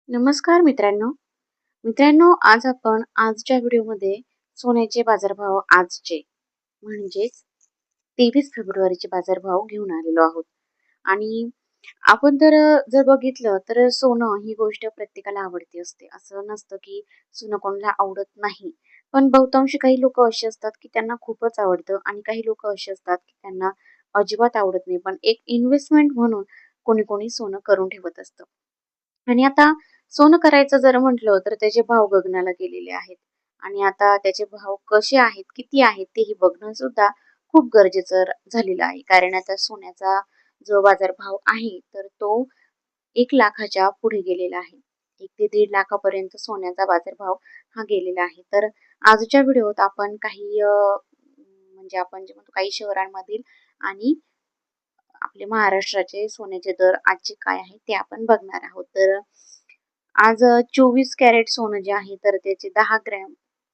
नमस्कार मित्रांनो. आज आपण आजच्या व्हिडिओमध्ये सोन्याचे बाजारभाव आजचे म्हणजेच 23 फेब्रुवारीचे बाजारभाव घेऊन आलेलो आहोत. आणि आपण जर बघितलं तर सोनं ही गोष्ट प्रत्येकाला आवडती असते. असं नसतं की सोनं कोणाला आवडत नाही. पण बहुतांश काही लोक असे असतात की त्यांना खूपच आवडतं आणि काही लोक असे असतात की त्यांना अजिबात आवडत नाही. पण एक इन्व्हेस्टमेंट म्हणून कोणी कोणी सोनं करून ठेवत असतं. आणि आता सोनं करायचं जर म्हटलं तर त्याचे भाव गगनाला गेलेले आहेत. आणि आता त्याचे भाव कसे आहेत, किती आहेत तेही बघणं सुद्धा खूप गरजेचं झालेलं आहे. कारण आता सोन्याचा जो बाजारभाव आहे तर तो 1,00,000च्या पुढे गेलेला आहे. 1 ते 1.5 लाखापर्यंत सोन्याचा बाजारभाव हा गेलेला आहे. तर आजच्या व्हिडिओत आपण काही म्हणजे आपण जे म्हणतो काही शहरांमधील आणि आपले महाराष्ट्राचे सोन्याचे दर आजचे काय आहे ते आपण बघणार आहोत. तर आज 24 कॅरेट सोनं जे आहे तर त्याचे 10 ग्रॅम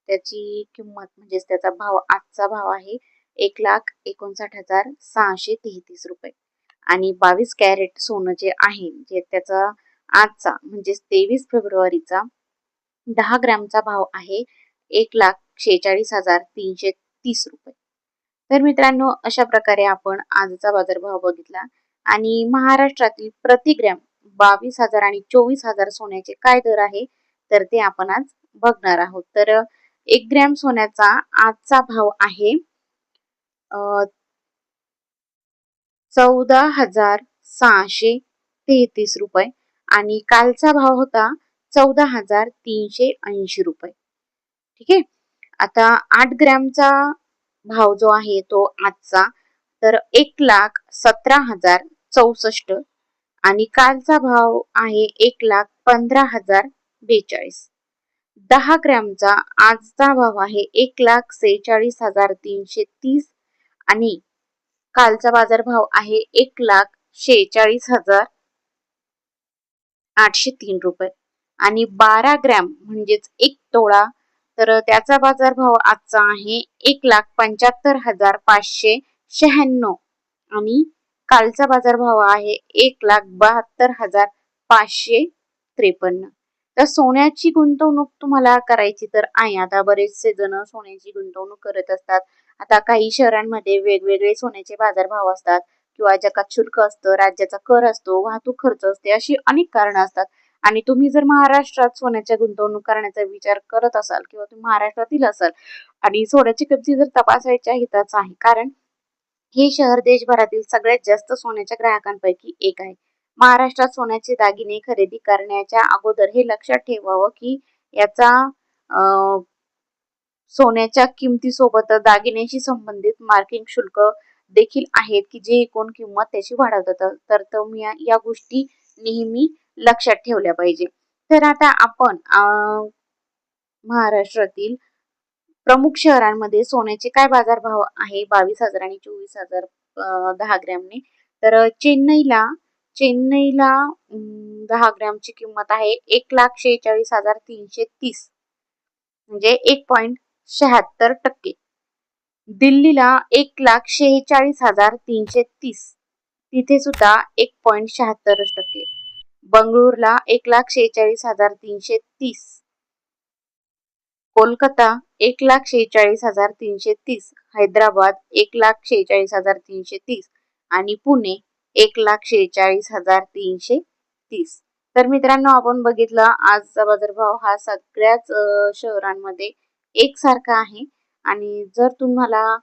त्याची किंमत म्हणजेच त्याचा भाव आजचा भाव आहे 1,59,633 रुपये. आणि 22 कॅरेट सोनं जे आहे जे त्याचा आजचा म्हणजेच 23 फेब्रुवारीचा 10 ग्रॅमचा भाव आहे 1,46,330 रुपये. तर मित्रांनो, अशा प्रकारे आपण आजचा बाजारभाव बघितला. आणि महाराष्ट्रातील प्रति ग्रॅम 22,000 आणि 24,000 सोन्याचे काय दर आहे तर ते आपण आज बघणार आहोत. तर 1 ग्रॅम सोन्याचा आजचा भाव आहे 14,633 रुपये आणि कालचा भाव होता 14,380 रुपये. ठीक आहे. आता 8 ग्रॅमचा भाव जो आहे तो आजचा तर 1,17,064 आणि कालचा भाव आहे 1,15,042. 10 ग्रॅमचा आजचा भाव आहे 1,46,330 आणि कालचा बाजारभाव आहे 1,46,803 रुपये. आणि 12 ग्रॅम म्हणजेच 1 तोळा तर त्याचा बाजारभाव आजचा आहे 1,75,596 आणि कालचा बाजारभाव आहे 1,72,553. तर सोन्याची गुंतवणूक तुम्हाला करायची तर आहे. आता बरेचसे जण सोन्याची गुंतवणूक करत असतात. आता काही शहरांमध्ये वेगवेगळे सोन्याचे बाजारभाव असतात किंवा जकात शुल्क असतं, राज्याचा कर असतो, वाहतूक खर्च असते, अशी अनेक कारणं असतात. आणि तुम्ही जर महाराष्ट्रात सोन्याच्या गुंतवणूक करण्याचा विचार करत असाल किंवा तुम्ही महाराष्ट्रातील असाल आणि सोन्याची किमती जर तपासायच्या हिताच आहे. कारण हे शहर देशभरातील सगळ्यात जास्त सोन्याच्या ग्राहकांपैकी एक आहे. महाराष्ट्रात सोन्याचे दागिने खरेदी करण्याच्या अगोदर हे लक्षात ठेवावं की याचा सोन्याच्या किमतीसोबत दागिन्यांशी संबंधित मार्किंग शुल्क देखील आहेत की जे एकूण किंमत त्याची वाढवतात. तर तुम्ही या गोष्टी नेहमी लक्षात ठेवल्या पाहिजे. तर आता आपण महाराष्ट्रातील प्रमुख शहरांमध्ये सोन्याचे काय बाजारभाव आहे 22,000 आणि 24,000 10 ग्रॅमने. तर चेन्नईला 10 ग्रॅमची किंमत आहे 1,46,330 म्हणजे 1.76%. दिल्लीला 1,46,330 तिथे सुद्धा 1.76%. बंगळुरूला 1,46,330. कोलकाता 1,46,330. हैदराबाद 1,46,330 आणि पुणे 1,46,330. तर मित्रांनो, आपण बघितलं आजचा बाजारभाव हा सगळ्याच शहरांमध्ये एकसारखा आहे. आणि जर तुम्हाला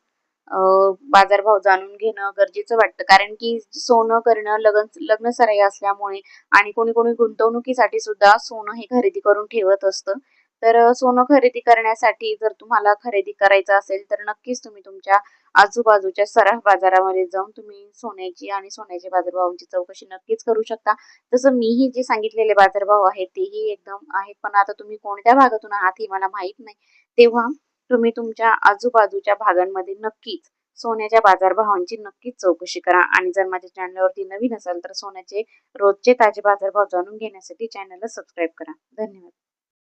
बाजारभाव जाणून घेणं गरजेचं वाटतं कारण की सोनं करणं लग्न सराई असल्यामुळे आणि कोणी कोणी गुंतवणुकीसाठी सुद्धा सोनं हे खरेदी करून ठेवत असतं. तर सोनं खरेदी करण्यासाठी जर तुम्हाला खरेदी करायचं असेल तर नक्कीच तुम्ही तुमच्या आजूबाजूच्या सराफ बाजारामध्ये जाऊन तुम्ही सोन्याची आणि सोन्याच्या बाजारभावांची चौकशी नक्कीच करू शकता. तसं मीही जे सांगितलेले बाजारभाव आहेत तेही एकदम आहेत. पण आता तुम्ही कोणत्या भागातून आहात हे मला माहित नाही. तेव्हा तुम्ही तुमच्या आजूबाजूच्या भागांमध्ये नक्कीच सोन्याच्या बाजारभावांची नक्कीच चौकशी करा. आणि जर माझ्या चॅनलवरती नवीन असाल तर सोन्याचे रोजचे ताजे बाजारभाव जाणून घेण्यासाठी चॅनलला सबस्क्राईब करा. धन्यवाद.